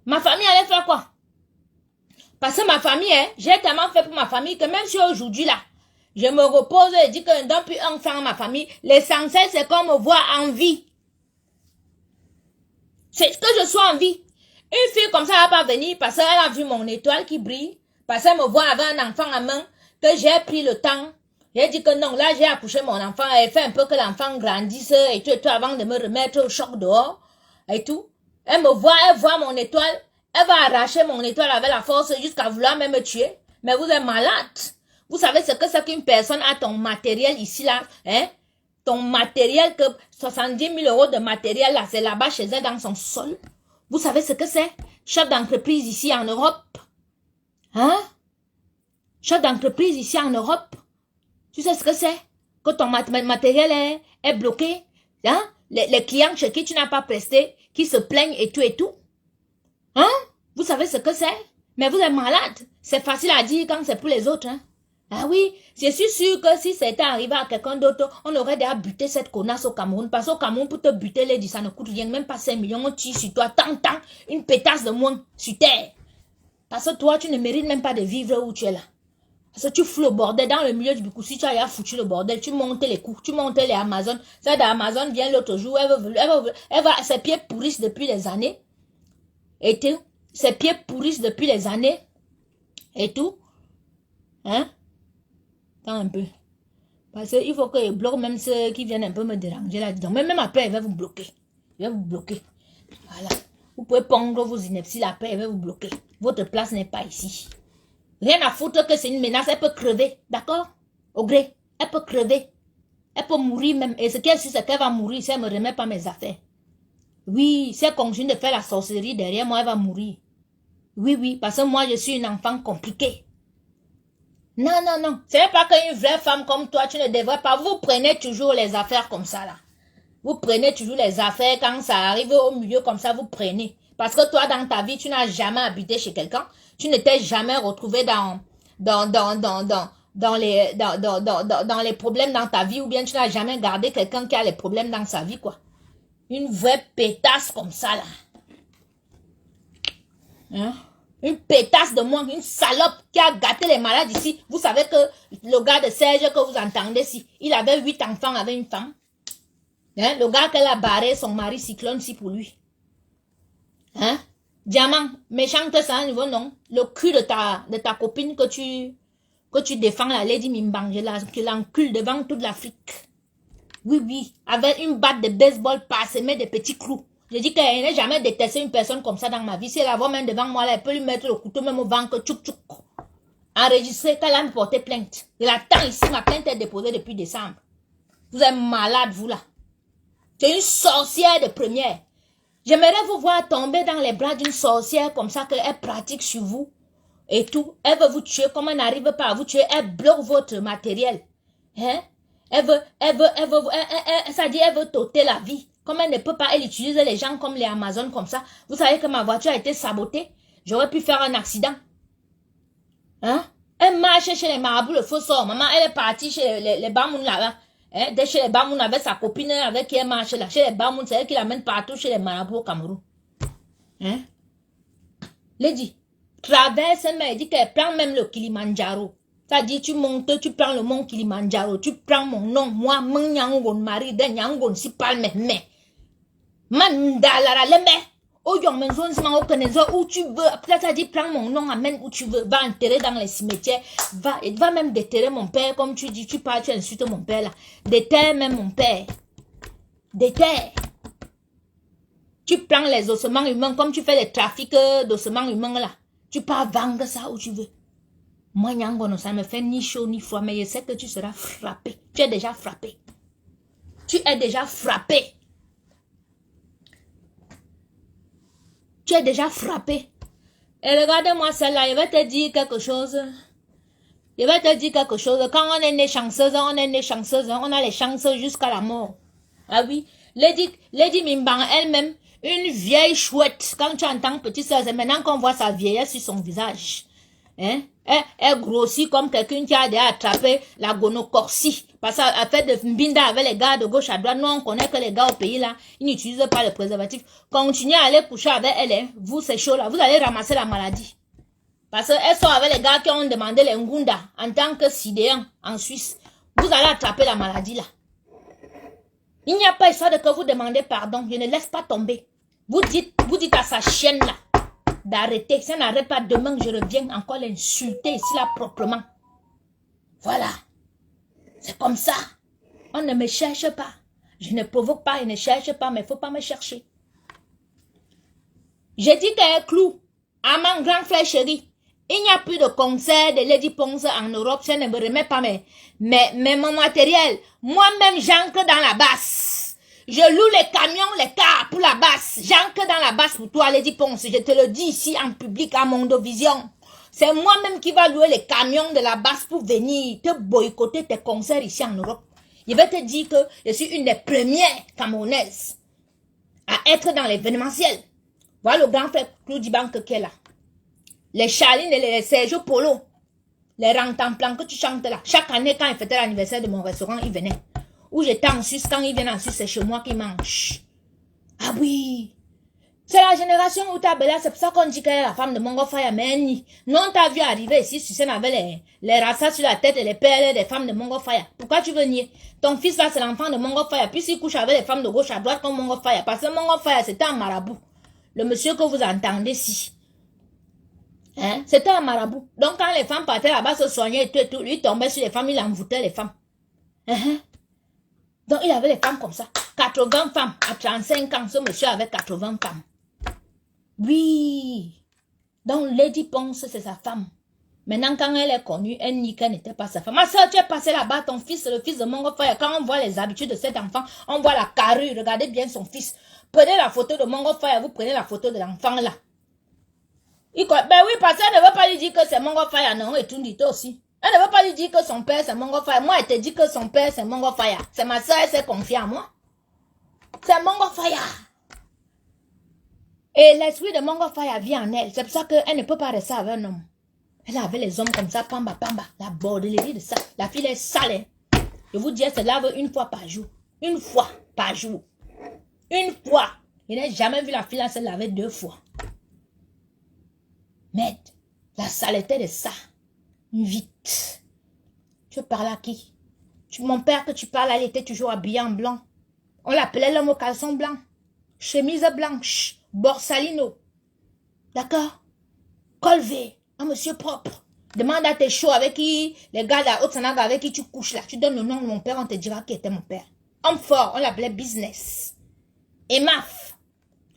ma famille allait faire quoi? Parce que ma famille, hein, j'ai tellement fait pour ma famille que même si aujourd'hui là, je me repose et dis que depuis un enfant ma famille, l'essentiel c'est qu'on me voit en vie. C'est que je sois en vie. Une fille comme ça, elle va pas venir parce qu'elle a vu mon étoile qui brille, parce qu'elle me voit avec un enfant à main, que j'ai pris le temps. J'ai dit que non, là j'ai accouché mon enfant, elle fait un peu que l'enfant grandisse et tout avant de me remettre au choc dehors et tout. Elle me voit, elle voit mon étoile, Elle va arracher mon étoile avec la force jusqu'à vouloir même me tuer. Mais vous êtes malade. Vous savez ce que c'est qu'une personne a ton matériel ici, là, hein? Ton matériel, que 70 000 euros de matériel, là, c'est là-bas chez elle dans son sol. Vous savez ce que c'est? Chef d'entreprise ici en Europe. Hein? Chef d'entreprise ici en Europe. Tu sais ce que c'est? Que ton matériel est bloqué. Hein? Les clients chez qui tu n'as pas presté, qui se plaignent et tout et tout. Hein? Vous savez ce que c'est? Mais vous êtes malade. C'est facile à dire quand c'est pour les autres. Hein? Ah oui, je suis sûr que si c'était arrivé à quelqu'un d'autre, on aurait déjà buté cette connasse au Cameroun. Parce qu'au Cameroun, pour te buter, les dit, ça ne coûte rien, même pas 5 millions. On tire sur toi, tant, une pétasse de moins sur terre. Parce que toi, tu ne mérites même pas de vivre où tu es là. Parce que tu fous le bordel dans le milieu du Bikoussi, tu as foutu le bordel, tu montes les coups, tu montes les Amazon. Ça, d'Amazon vient l'autre jour, elle va, ses pieds pourrissent depuis les années. Et tout, ses pieds pourrissent depuis les années. Et tout. Hein? Attends un peu. Parce qu'il faut que je bloque même ceux qui viennent un peu me déranger là-dedans. Mais même après, il va vous bloquer. Il va vous bloquer. Voilà. Vous pouvez pondre vos inepties là, après, il va vous bloquer. Votre place n'est pas ici. Rien à foutre que c'est une menace, elle peut crever. D'accord? Au gré. Elle peut crever. Elle peut mourir même. Et ce qu'elle sait, c'est qu'elle va mourir si elle ne me remet pas mes affaires. Oui, si elle continue de faire la sorcellerie derrière moi, elle va mourir. Oui, oui, parce que moi, je suis une enfant compliquée. Non, non, non. Ce n'est pas qu'une vraie femme comme toi, tu ne devrais pas. Vous prenez toujours les affaires comme ça, là. Vous prenez toujours les affaires quand ça arrive au milieu comme ça, vous prenez. Parce que toi, dans ta vie, tu n'as jamais habité chez quelqu'un. Tu ne t'es jamais retrouvé dans les problèmes dans ta vie, ou bien tu n'as jamais gardé quelqu'un qui a les problèmes dans sa vie, quoi. Une vraie pétasse comme ça, là. Hein? Une pétasse de moi, une salope qui a gâté les malades ici. Vous savez que le gars de Serge que vous entendez ici, il avait 8 enfants avec une femme. Hein? Le gars qu'elle a barré, son mari cyclone ici pour lui. Hein? Diamant, méchante ça à niveau non. Le cul de ta copine que tu défends, la Lady Mimbang, je l'encule devant toute l'Afrique. Oui, oui, avec une batte de baseball parsemée de petits clous. Je dis qu'elle n'a jamais détesté une personne comme ça dans ma vie. Si elle la voit même devant moi, là, elle peut lui mettre le couteau même au ventre, tchouk tchouk. Enregistré qu'elle a me porté plainte. Je l'attends ici, ma plainte est déposée depuis décembre. Vous êtes malade, vous là. C'est une sorcière de première. J'aimerais vous voir tomber dans les bras d'une sorcière comme ça qu'elle pratique sur vous. Et tout. Elle veut vous tuer. Comme elle n'arrive pas à vous tuer, elle bloque votre matériel. Hein? Elle veut t'ôter la vie. Comme elle ne peut pas, elle utilise les gens comme les Amazones comme ça. Vous savez que ma voiture a été sabotée. J'aurais pu faire un accident. Hein? Elle marche chez les marabouts, le faux sort. Maman, elle est partie chez les Bamoun là-bas. Hein? Dès chez les Bamoun avec sa copine avec qui elle marche là. Chez les Bamoun, c'est elle qui l'amène partout chez les marabouts au Cameroun. Hein? Lady, traverse, mais elle dit qu'elle prend même le Kilimandjaro. Ça dit, tu montes, tu prends le mont Kilimandjaro, tu prends mon nom, moi, Manyangon, Marie, Denyangon, si palme, mais. Mandalara, le mais. Oh, yon, mais où tu veux. Après, ça dit, prends mon nom, amène où tu veux. Va enterrer dans les cimetières. Va même déterrer mon père, comme tu dis, tu parles, tu insultes mon père là. Déterre même mon père. Déterre. Tu prends les ossements humains, comme tu fais les trafics d'ossements humains là. Tu pars vendre ça où tu veux. Moi, Nyangono, ça ne me fait ni chaud ni froid, mais je sais que tu seras frappé. Tu es déjà frappé. Tu es déjà frappé. Tu es déjà frappé. Et regarde-moi celle-là, je vais te dire quelque chose. Je vais te dire quelque chose. Quand on est né chanceuse, on est né chanceuse. On a les chances jusqu'à la mort. Ah oui. Lady Mimbang elle-même, une vieille chouette. Quand tu entends petite soeur, c'est maintenant qu'on voit sa vieillesse sur son visage. Hein? Elle grossit comme quelqu'un qui a déjà attrapé la gonocorcie. Parce qu'elle fait de mbinda avec les gars de gauche à droite. Nous, on connaît que les gars au pays là, ils n'utilisent pas le préservatif. Continuez à aller coucher avec elle, hein. Vous, c'est chaud là. Vous allez ramasser la maladie. Parce qu'elles sont avec les gars qui ont demandé les ngunda en tant que sidéens en Suisse. Vous allez attraper la maladie là. Il n'y a pas histoire de que vous demandez pardon. Je ne laisse pas tomber. Vous dites à sa chienne là d'arrêter. Si elle n'arrête pas demain, je reviens encore l'insulter ici là proprement. Voilà. C'est comme ça. On ne me cherche pas. Je ne provoque pas et ne cherche pas, mais il ne faut pas me chercher. J'ai dit qu'elle est clou. à mon grand frère chéri, il n'y a plus de concert de Lady Ponce en Europe, je ne me remets pas mon matériel. Moi-même, j'ancre dans la basse. Je loue les camions, les cars pour la basse. J'ancre dans la basse pour toi, Lady Ponce. Je te le dis ici en public à Mondovision. C'est moi-même qui va louer les camions de la basse pour venir te boycotter tes concerts ici en Europe. Je vais te dire que je suis une des premières Camerounaises à être dans l'événementiel. Voilà le grand frère Claudie Banque qui est là. Les Charline et les Sergio Polo. Les Rantanplan que tu chantes là. Chaque année, quand il fêtait l'anniversaire de mon restaurant, ils venaient. Ou j'étais en Suisse, quand ils viennent en Suisse, c'est chez moi qu'ils mangent. Ah oui. C'est la génération où t'as Bella, c'est pour ça qu'on dit qu'elle est la femme de Mongo Faya, mais non, t'as vu arriver ici, tu sais, avec les rassas sur la tête et les perles des femmes de Mongo Faya. Pourquoi tu veux nier? Ton fils là, c'est l'enfant de Mongo Faya, puis il couche avec les femmes de gauche à droite comme Mongo Faya, parce que Mongo Faya, c'était un marabout. Le monsieur que vous entendez ici. Hein? C'était un marabout. Donc quand les femmes partaient là-bas se soignaient et tout, lui tombait sur les femmes, il envoûtait les femmes. Donc il avait les femmes comme ça. 80 femmes. À 35 ans, ce monsieur avait 80 femmes. Oui. Donc Lady Ponce, c'est sa femme. Maintenant, quand elle est connue, elle nie qu'elle n'était pas sa femme. Ma soeur, tu es passé là-bas, ton fils, le fils de Mongo Faya. Quand on voit les habitudes de cet enfant, on voit la carrure. Regardez bien son fils. Prenez la photo de Mongo Faya, vous prenez la photo de l'enfant là. Ben oui, parce qu'elle ne veut pas lui dire que c'est Mongo Faya, non, et tout dit aussi. Elle ne veut pas lui dire que son père c'est Mongo Faya. Moi, elle te dit que son père c'est Mongo Faya. C'est ma soeur, elle s'est confiée à moi. C'est Mongo Faya. Et l'esprit de Mongo Faya vit en elle. C'est pour ça qu'elle ne peut pas rester avec un homme. Elle avait les hommes comme ça, pamba, pamba. La bordellerie de ça. La fille est sale. Je vous dis, elle se lave une fois par jour. Une fois par jour. Une fois. Je n'ai jamais vu la fille là se laver 2 fois. Mais la saleté de ça. Vite. Tu parles à qui? Mon père que tu parles, elle était toujours habillée en blanc. On l'appelait l'homme au caleçon blanc. Chemise blanche. Borsalino. D'accord? Colvé. Un monsieur propre. Demande à tes chauds avec qui, les gars de la Haute-Sanaga avec qui tu couches là. Tu donnes le nom de mon père, on te dira qui était mon père. Homme fort, on l'appelait business. Et Maf,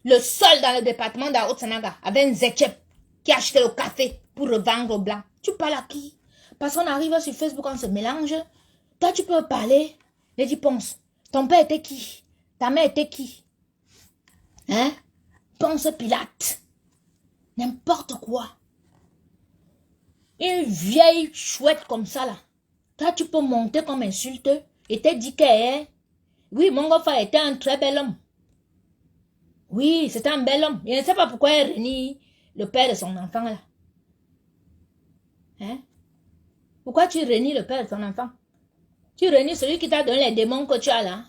le seul dans le département de la Haute-Sanaga, avait un Zechep qui achetait le café pour revendre au blanc. Tu parles à qui? Parce qu'on arrive sur Facebook, on se mélange. Toi, tu peux parler. Lady Ponce, ton père était qui? Ta mère était qui? Hein? Ponce Pilate. N'importe quoi. Une vieille chouette comme ça, là. Toi, tu peux monter comme insulte et te dire que, oui, Mongo Faya était un très bel homme. Oui, c'était un bel homme. Je ne sais pas pourquoi elle renie le père de son enfant, là. Hein? Pourquoi tu renies le père de ton enfant? Tu renies celui qui t'a donné les démons que tu as là.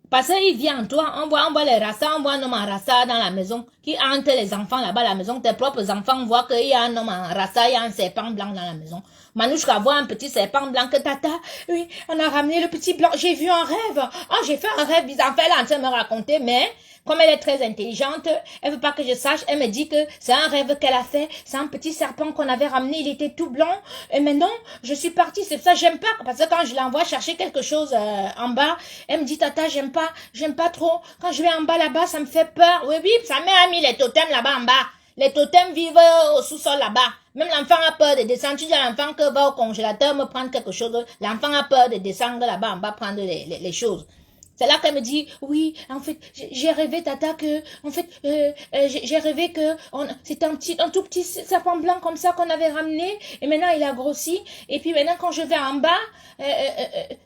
Parce qu'il vient en toi, on voit les rassas, on voit un homme en rassa dans la maison, qui hante les enfants là-bas à la maison. Tes propres enfants voient qu'il y a un homme en rassa, il y a un serpent blanc dans la maison. Manouchka voit un petit serpent blanc que tata, oui, on a ramené le petit blanc, j'ai vu un rêve. Oh, j'ai fait un rêve bizarre. Elle est en train de me raconter, mais comme elle est très intelligente, elle veut pas que je sache, elle me dit que c'est un rêve qu'elle a fait, c'est un petit serpent qu'on avait ramené, il était tout blanc, et maintenant, je suis partie, c'est ça, j'aime pas, parce que quand je l'envoie chercher quelque chose en bas, elle me dit, tata, j'aime pas trop, quand je vais en bas là-bas, ça me fait peur, oui, sa mère a mis les totems là-bas en bas, les totems vivent au sous-sol là-bas, même l'enfant a peur de descendre, tu dis à l'enfant que va au congélateur me prendre quelque chose, l'enfant a peur de descendre là-bas en bas prendre les choses. C'est là qu'elle me dit, oui, en fait, j'ai rêvé, tata, que, en fait, j'ai rêvé que c'était un tout petit serpent blanc comme ça qu'on avait ramené, et maintenant il a grossi, et puis maintenant quand je vais en bas,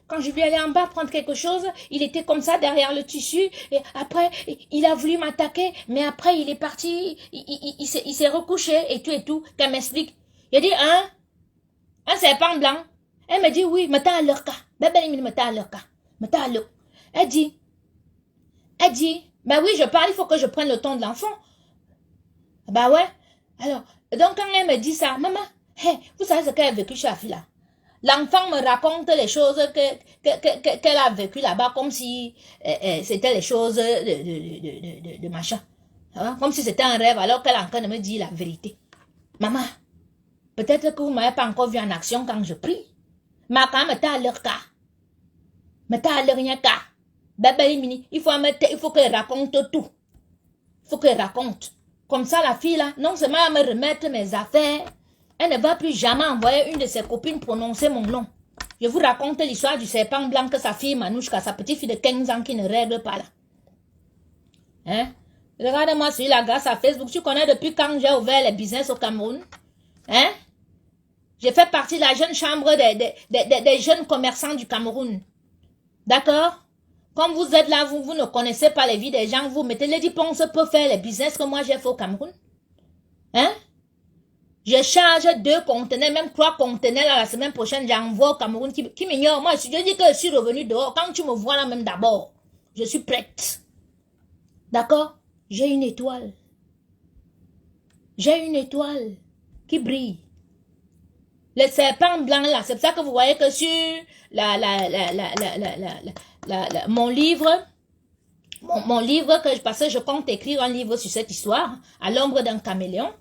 quand je vais aller en bas prendre quelque chose, il était comme ça derrière le tissu, et après, il a voulu m'attaquer, mais après il est parti, il s'est recouché, et tout, qu'elle m'explique. Il a dit, hein? Un serpent blanc? Elle me dit, oui, mettez à leur cas. Mettez à leur cas. Mettez à leur. Elle dit, ben oui, je parle, il faut que je prenne le temps de l'enfant. Ben ouais. Alors, donc quand elle me dit ça, maman, hey, vous savez ce qu'elle a vécu chez la fille là? L'enfant me raconte les choses qu'elle a vécues là-bas comme si c'était les choses de machin. Hein? Comme si c'était un rêve alors qu'elle est en train de me dire la vérité. Maman, peut-être que vous ne m'avez pas encore vu en action quand je prie. Mais quand même, à leur cas. Mais t'as leur rien cas. Il faut qu'elle raconte tout. Il faut qu'elle raconte. Comme ça, la fille là, non seulement elle va me remettre mes affaires, elle ne va plus jamais envoyer une de ses copines prononcer mon nom. Je vous raconte l'histoire du serpent blanc que sa fille Manouchka, sa petite fille de 15 ans qui ne règle pas là. Hein? Regardez-moi sur la grâce à Facebook. Tu connais depuis quand j'ai ouvert les business au Cameroun? Hein? J'ai fait partie de la jeune chambre des jeunes commerçants du Cameroun. D'accord? Comme vous êtes là, vous ne connaissez pas les vies des gens, vous mettez les dipenses pour faire les business que moi j'ai fait au Cameroun. Hein? Je charge 2 conteneurs, même 3 conteneurs la semaine prochaine, j'envoie au Cameroun qui m'ignore. Moi, je dis que je suis revenu dehors. Quand tu me vois là même d'abord, je suis prête. D'accord? J'ai une étoile. J'ai une étoile qui brille. Le serpent blanc là, c'est pour ça que vous voyez que sur mon livre, mon livre parce que je compte écrire un livre sur cette histoire, à l'ombre d'un caméléon.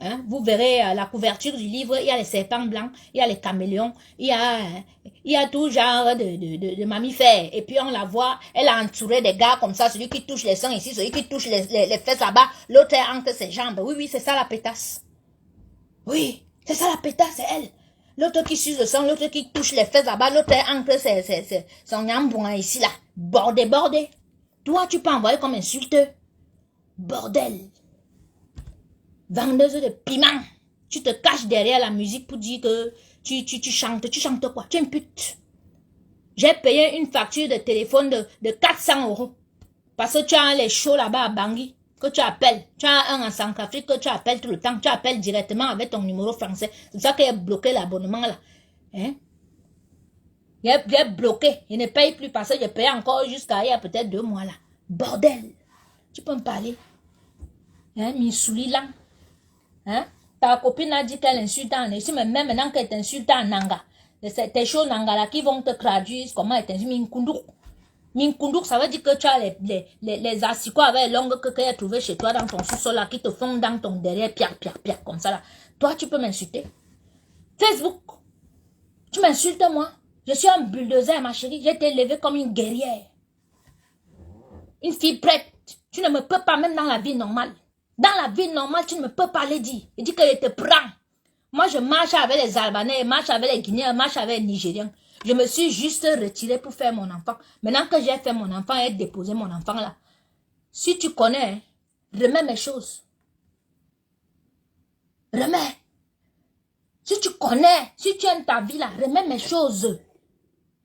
Hein, vous verrez la couverture du livre, il y a les serpents blancs, il y a les caméléons, il y a tout genre de mammifères. Et puis on la voit, elle a entouré des gars comme ça, celui qui touche les seins ici, celui qui touche les fesses là-bas, l'autre est entre ses jambes. Oui, oui, c'est ça la pétasse. Oui, c'est ça la pétasse, c'est elle. L'autre qui suce le sang, l'autre qui touche les fesses là-bas, l'autre est entre son nyambouin ici là. Bordé. Toi, tu peux envoyer comme insulte. Bordel. Vendeuse de piment. Tu te caches derrière la musique pour dire que tu chantes. Tu chantes quoi? Tu es une pute. J'ai payé une facture de téléphone de 400 €. Parce que tu as les shows là-bas à Bangui. Que tu appelles. Tu as un en Centrafrique que tu appelles tout le temps. Tu appelles directement avec ton numéro français. C'est pour ça qu'il a bloqué l'abonnement là. Hein? Il a bloqué. Il ne paye plus parce que je paye encore jusqu'à il y a peut-être 2 mois là. Bordel. Tu peux me parler? Hein? Missouli là. Hein? Ta copine a dit qu'elle insulte en ici, mais même maintenant qu'elle t'insulte en Nanga. C'est tes choses Nanga là qui vont te traduire comment elle t'insulte. Minkundouk, ça veut dire que tu as les asticots avec longues que tu as trouvé chez toi dans ton sous-sol là, qui te font dans ton derrière, pierre, comme ça là. Toi, tu peux m'insulter. Facebook, tu m'insultes moi. Je suis un bulldozer, ma chérie. J'ai été élevée comme une guerrière. Une fille prête. Tu ne me peux pas, même dans la vie normale. Dans la vie normale, tu ne me peux pas le dire. Il dit que je te prends. Moi, je marche avec les Albanais, je marche avec les Guinéens, je marche avec les Nigériens. Je me suis juste retirée pour faire mon enfant. Maintenant que j'ai fait mon enfant et déposé mon enfant là, si tu connais, remets mes choses. Remets. Si tu connais, si tu aimes ta vie là, remets mes choses.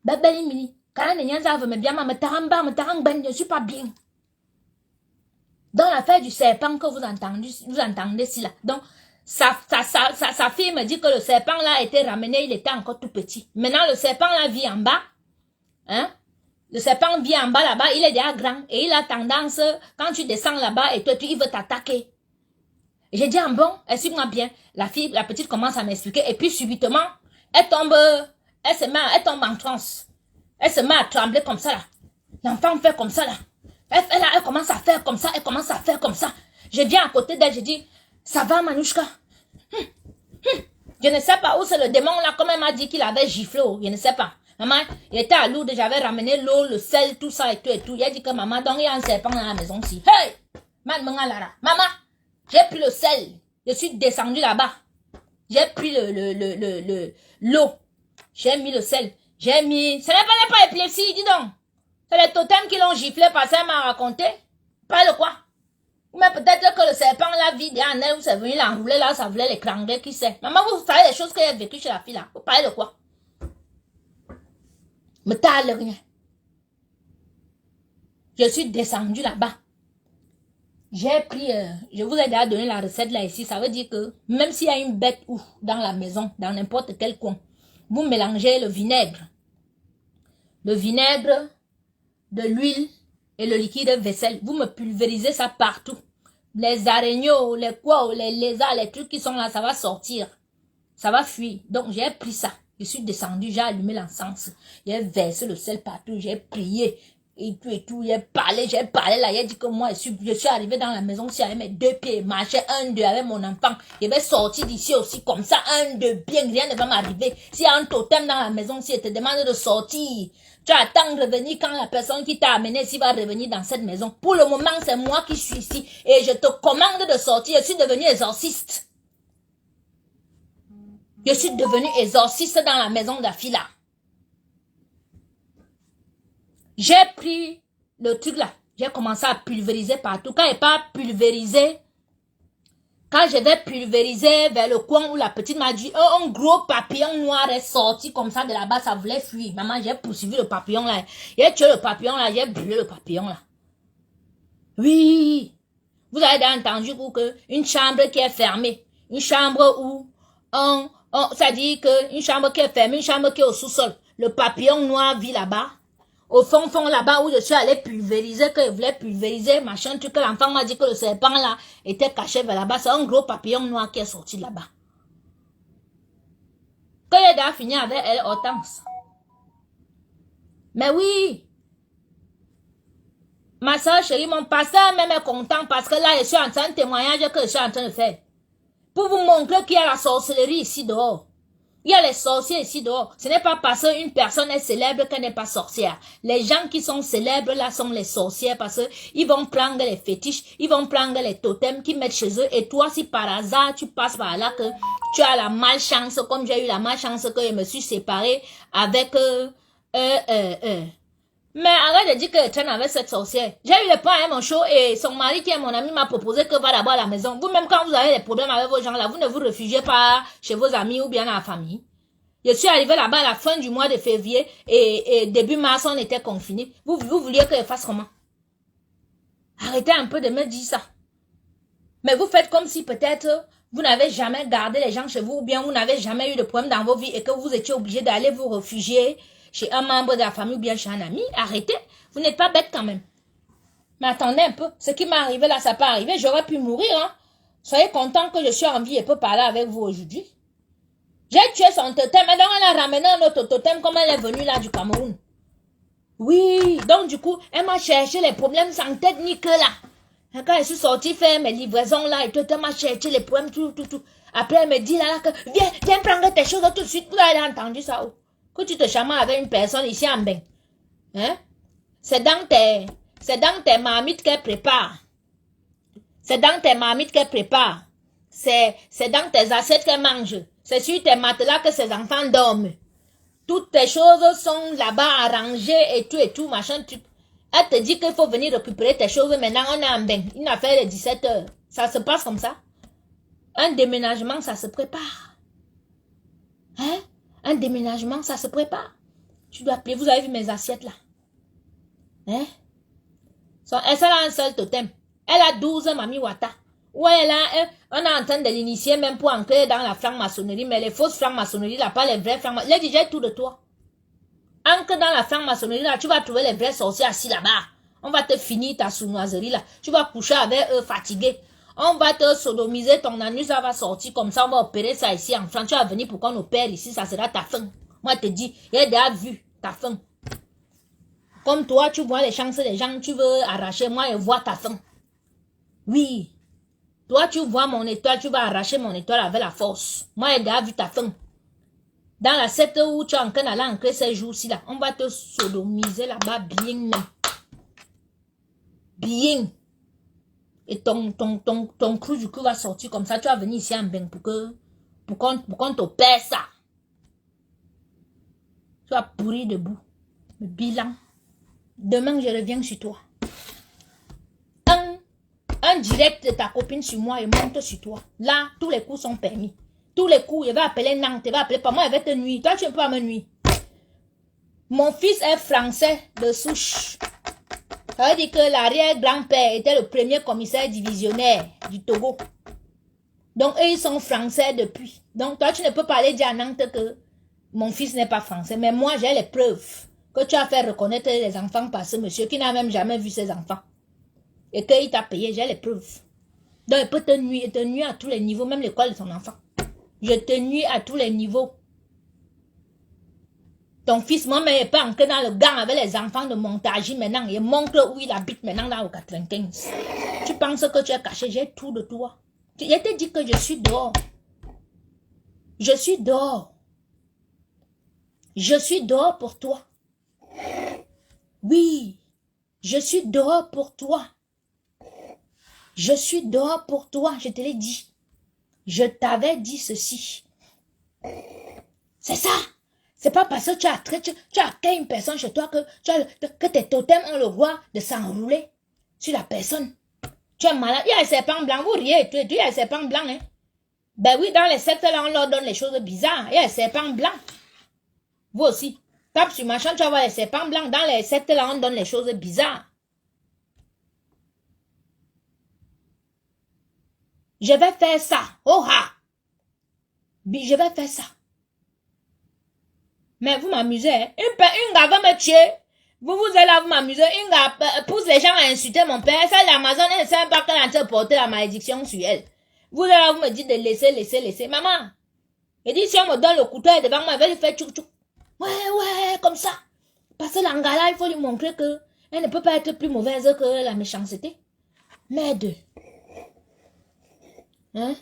Bébé mini, quand les gens savent me bien, je ne suis pas bien. Dans l'affaire du serpent que vous entendez ici là. Donc, sa fille me dit que le serpent là a été ramené, il était encore tout petit. Maintenant, le serpent là vit en bas. Hein? Le serpent vit en bas là-bas, il est déjà grand. Et il a tendance, quand tu descends là-bas, et toi, il veut t'attaquer. J'ai dit, bon, explique-moi bien. La petite commence à m'expliquer. Et puis, subitement, elle tombe en transe. Elle se met à trembler comme ça là. L'enfant fait comme ça là. Elle commence à faire comme ça, elle commence à faire comme ça. Je viens à côté d'elle, je dis, ça va Manouchka? Je ne sais pas où c'est le démon là, comme elle m'a dit qu'il avait giflé, je ne sais pas. Maman, il était à Lourdes, j'avais ramené l'eau, le sel, tout ça et tout. Il a dit que maman, donc il y a un serpent dans la maison aussi. Hey! Maman, j'ai pris le sel, je suis descendu là-bas. J'ai pris l'eau, j'ai mis le sel, j'ai mis, ce n'est pas épilepsie, dis donc. C'est les totems qui l'ont giflé parce qu'elle m'a raconté. Parle quoi? Mais peut-être que le serpent l'a vidé en elle, ou c'est venu l'enrouler là, ça voulait l'écrangler, qui sait. Maman, vous savez les choses que j'ai vécues chez la fille là. Vous parlez de quoi? Me parle rien. Je suis descendu là-bas. J'ai pris, je vous ai déjà donné la recette là ici. Ça veut dire que même s'il y a une bête ou dans la maison, dans n'importe quel coin, vous mélangez le vinaigre, de l'huile et le liquide vaisselle. Vous me pulvérisez ça partout. Les araignées, les quoi, les lézards, les trucs qui sont là, ça va sortir. Ça va fuir. Donc j'ai pris ça. Je suis descendu, j'ai allumé l'encens. J'ai versé le sel partout, j'ai prié. Et tout, j'ai parlé là. J'ai dit que moi, je suis arrivé dans la maison aussi avec mes 2 pieds, marchais 1, 2 avec mon enfant. Je vais sortir d'ici aussi comme ça, 1, 2, bien, rien ne va m'arriver. S'il y a un totem dans la maison, si elle te demande de sortir, Tu attends de revenir quand la personne qui t'a amené ici va revenir dans cette maison. Pour le moment, c'est moi qui suis ici et je te commande de sortir. Je suis devenu exorciste. Je suis devenu exorciste dans la maison d'Afila. J'ai pris le truc là. J'ai commencé à pulvériser partout. Quand il n'est pas pulvérisé, quand je vais pulvériser vers le coin où la petite m'a dit, oh, un gros papillon noir est sorti comme ça de là-bas, ça voulait fuir. Maman, j'ai poursuivi le papillon là. J'ai tué le papillon là, j'ai brûlé le papillon là. Oui. Vous avez déjà entendu que une chambre qui est fermée, une chambre où ça dit que une chambre qui est fermée, une chambre qui est au sous-sol. Le papillon noir vit là-bas. Au fond là-bas où je suis allé pulvériser, que je voulais pulvériser, machin, truc, que l'enfant m'a dit que le serpent là était caché vers là-bas. C'est un gros papillon noir qui est sorti de là-bas. Quand il a déjà fini avec elle, Hortense. Mais oui. Ma soeur chérie, mon pasteur même est content parce que là, je suis en train de témoignage que je suis en train de faire. Pour vous montrer qu'il y a la sorcellerie ici dehors. Il y a les sorciers ici dehors. Ce n'est pas parce qu'une personne est célèbre qu'elle n'est pas sorcière. Les gens qui sont célèbres là sont les sorcières parce qu'ils vont prendre les fétiches, ils vont prendre les totems qu'ils mettent chez eux. Et toi, si par hasard tu passes par là que tu as la malchance, comme j'ai eu la malchance que je me suis séparée avec... Mais arrête de dire que tu es avec cette sorcière. J'ai eu le point à mon show et son mari qui est mon ami m'a proposé que va d'abord à la maison. Vous-même quand vous avez des problèmes avec vos gens là, vous ne vous réfugiez pas chez vos amis ou bien dans la famille. Je suis arrivée là-bas à la fin du mois de février et début mars on était confinés. Vous vouliez que je fasse comment? Arrêtez un peu de me dire ça. Mais vous faites comme si peut-être vous n'avez jamais gardé les gens chez vous ou bien vous n'avez jamais eu de problème dans vos vies et que vous étiez obligé d'aller vous réfugier chez un membre de la famille ou bien chez un ami. Arrêtez. Vous n'êtes pas bête quand même. Mais attendez un peu. Ce qui m'est arrivé là, ça peut arriver. J'aurais pu mourir. Hein. Soyez content que je suis en vie et peux parler avec vous aujourd'hui. J'ai tué son totem. Et donc elle a ramené un autre totem comme elle est venue là du Cameroun. Oui. Donc du coup, elle m'a cherché les problèmes sans tête ni queue là. Et quand je suis sortie faire mes livraisons là et tout, elle m'a cherché les problèmes, tout. Après elle me dit là que viens prendre tes choses tout de suite. Vous avez entendu ça où? Que tu te chamailles avec une personne ici en bain. Hein? C'est dans tes marmites qu'elle prépare. C'est dans tes marmites qu'elle prépare. C'est dans tes assiettes qu'elle mange. C'est sur tes matelas que ses enfants dorment. Toutes tes choses sont là-bas arrangées et tout, machin, truc. Elle te dit qu'il faut venir récupérer tes choses. Maintenant, on est en bain. Une affaire de 17 heures. Ça se passe comme ça. Un déménagement, ça se prépare. Hein? Un déménagement, ça se prépare. Tu dois appeler. Vous avez vu mes assiettes là? Hein? Elle a un seul totem. Elle a 12 Mami Wata. Ouais, on est en train de l'initier même pour entrer dans la franc-maçonnerie. Mais les fausses franc-maçonneries là, pas les vraies franc-maçonneries. Elle dit, j'ai tout de toi. Entre dans la franc-maçonnerie là, tu vas trouver les vrais sorciers assis là-bas. On va te finir ta sournoiserie là. Tu vas coucher avec eux fatigué. On va te sodomiser, ton anus, ça va sortir comme ça, on va opérer ça ici en France. Tu vas venir pour qu'on opère ici, ça sera ta fin. Moi, je te dis, il y a déjà vu ta fin. Comme toi, tu vois les chances des gens, tu veux arracher, moi, je vois ta fin. Oui. Toi, tu vois mon étoile, tu vas arracher mon étoile avec la force. Moi, j'ai déjà vu ta fin. Dans la secte où tu es en train d'aller ancrer ces jours-ci, là, on va te sodomiser là-bas bien même. Bien. Et ton clou du cul va sortir comme ça. Tu vas venir ici en bain pour qu'on t'opère ça. Tu vas pourrir debout. Le bilan. Demain, je reviens sur toi. Un direct de ta copine sur moi et monte sur toi. Là, tous les coups sont permis. Tous les coups, il va appeler Nantes, il va appeler pas moi, il va te nuire. Toi, tu ne peux pas me nuire. Mon fils est français de souche. Ça veut dire que l'arrière-grand-père était le premier commissaire divisionnaire du Togo. Donc, eux, ils sont français depuis. Donc, toi, tu ne peux pas aller dire à Nantes que mon fils n'est pas français. Mais moi, j'ai les preuves que tu as fait reconnaître les enfants par ce monsieur qui n'a même jamais vu ses enfants. Et qu'il t'a payé, j'ai les preuves. Donc, il peut te nuire à tous les niveaux, même l'école de ton enfant. Je te nuis à tous les niveaux. Ton fils, moi, mais il peut entrer dans le gang avec les enfants de montage maintenant. Il montre où il habite maintenant dans le 95. Tu penses que tu es caché, j'ai tout de toi. Je te dis que je suis dehors. Je suis dehors. Je suis dehors pour toi. Oui, je suis dehors pour toi. Je suis dehors pour toi, je te l'ai dit. Je t'avais dit ceci. C'est ça. C'est pas parce que tu as une personne chez toi que tes totems ont le droit de s'enrouler sur la personne. Tu es malade. Il y a les serpents blancs. Vous riez, il y a les serpents blancs. Hein? Ben oui, dans les sectes là, on leur donne les choses bizarres. Il y a les serpents blancs. Vous aussi. Tape sur machin, tu vas voir les serpents blancs. Dans les sectes là, on donne les choses bizarres. Je vais faire ça. Oh ha! Je vais faire ça. Mais vous m'amusez. Hein? Une gars va me tuer. Vous allez là, vous m'amusez. Une gars pousse les gens à insulter mon père. Ça, l'Amazon, elle ne sait pas qu'elle est en train de porter la malédiction sur elle. Vous allez là, vous me dites de laisser. Maman, elle dit si on me donne le couteau devant moi, elle va lui faire tchouk tchouk. Ouais, comme ça. Parce que l'angala, il faut lui montrer que elle ne peut pas être plus mauvaise que la méchanceté. Merde. Hein?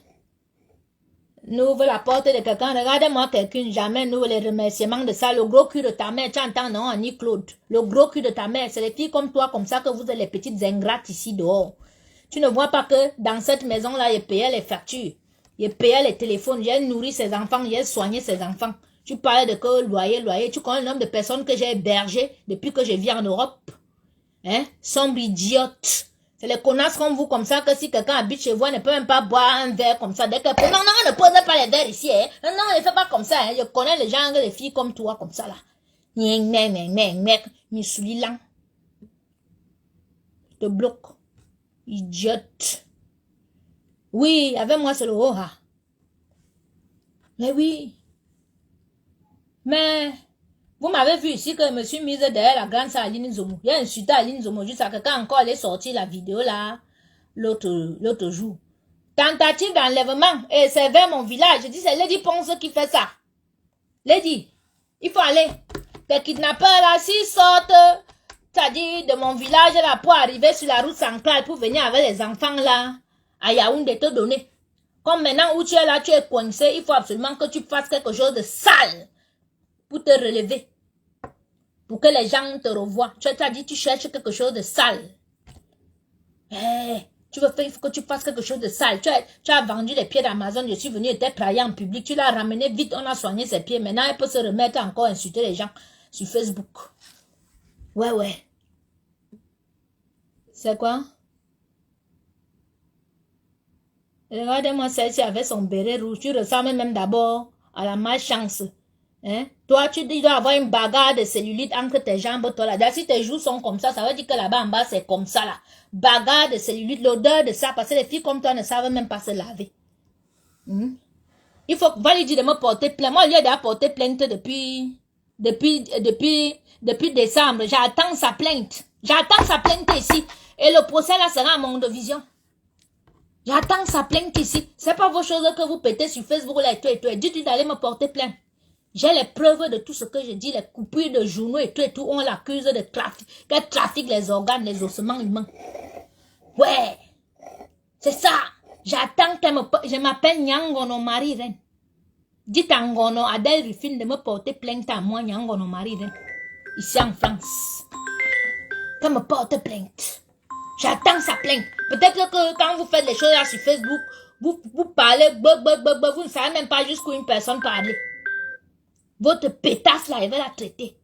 N'ouvre la porte de quelqu'un, regardez-moi quelqu'un, jamais n'ouvre les remerciements de ça. Le gros cul de ta mère, tu entends, non, Annie Claude? Le gros cul de ta mère, c'est les filles comme toi, comme ça, que vous êtes les petites ingrates ici dehors. Tu ne vois pas que dans cette maison-là, il payait les factures, il payait les téléphones, il nourri ses enfants, il soigné ses enfants. Tu parlais de que loyer, tu connais le nombre de personnes que j'ai hébergées depuis que je vis en Europe? Hein? Sombre idiote. C'est les connasses comme vous, comme ça, que si quelqu'un habite chez vous, elle ne peut même pas boire un verre comme ça. Dès que... Non, ne posez pas les verres ici. Hein? Non, ne fais pas comme ça. Hein? Je connais les gens, les filles comme toi, comme ça, là. Missoulilan. Je te bloque. Idiote. Oui, avec moi, c'est le Oha. Mais oui. Mais... Vous m'avez vu ici que je me suis mise derrière la grande sœur Aline Zomo. Il y a insulté Aline Zomo jusqu'à que quand encore elle est sortie la vidéo là, l'autre jour. Tentative d'enlèvement, et c'est vers mon village. Je dis, c'est Lady Ponce qui fait ça. Lady, il faut aller. Les kidnappeurs là, s'ils sortent, c'est-à-dire de mon village là, pour arriver sur la route centrale, pour venir avec les enfants là, à Yaoundé te donner. Comme maintenant où tu es là, tu es coincé, il faut absolument que tu fasses quelque chose de sale. Pour te relever. Pour que les gens te revoient. Tu as dit, tu cherches quelque chose de sale. Tu veux faire, il faut que tu fasses quelque chose de sale. Tu as vendu les pieds d'Amazon, je suis venu, était praillé en public. Tu l'as ramené vite, on a soigné ses pieds. Maintenant, elle peut se remettre encore à insulter les gens sur Facebook. Ouais. C'est quoi? Regardez-moi celle-ci avec son béret rouge. Tu ressembles même d'abord à la malchance. Hein? Toi, tu dois avoir une bagarre de cellulite entre tes jambes, toi là. Si tes joues sont comme ça veut dire que là-bas en bas, c'est comme ça là. Bagarre de cellulite, l'odeur de ça, parce que les filles comme toi ne savent même pas se laver. Il faut va lui dire de me porter plainte. Moi, il a déjà porté plainte depuis décembre. J'attends sa plainte. J'attends sa plainte ici. Et le procès là sera à mon vision. J'attends sa plainte ici. C'est pas vos choses que vous pétez sur Facebook là et tout. Dites-lui d'aller me porter plainte. J'ai les preuves de tout ce que je dis, les coupures de journaux et tout, on l'accuse de trafic, qu'elle trafique les organes, les ossements humains. Ouais, c'est ça. J'attends qu'elle je m'appelle Nyangono Marie Reine. Dites à Ngono, Adèle Rufine de me porter plainte à moi, Nyangono Marie Reine, ici en France. Qu'elle me porte plainte. J'attends sa plainte. Peut-être que quand vous faites les choses là sur Facebook, vous parlez, vous ne savez même pas jusqu'où une personne parle. Votre pétasse là, elle va la traiter.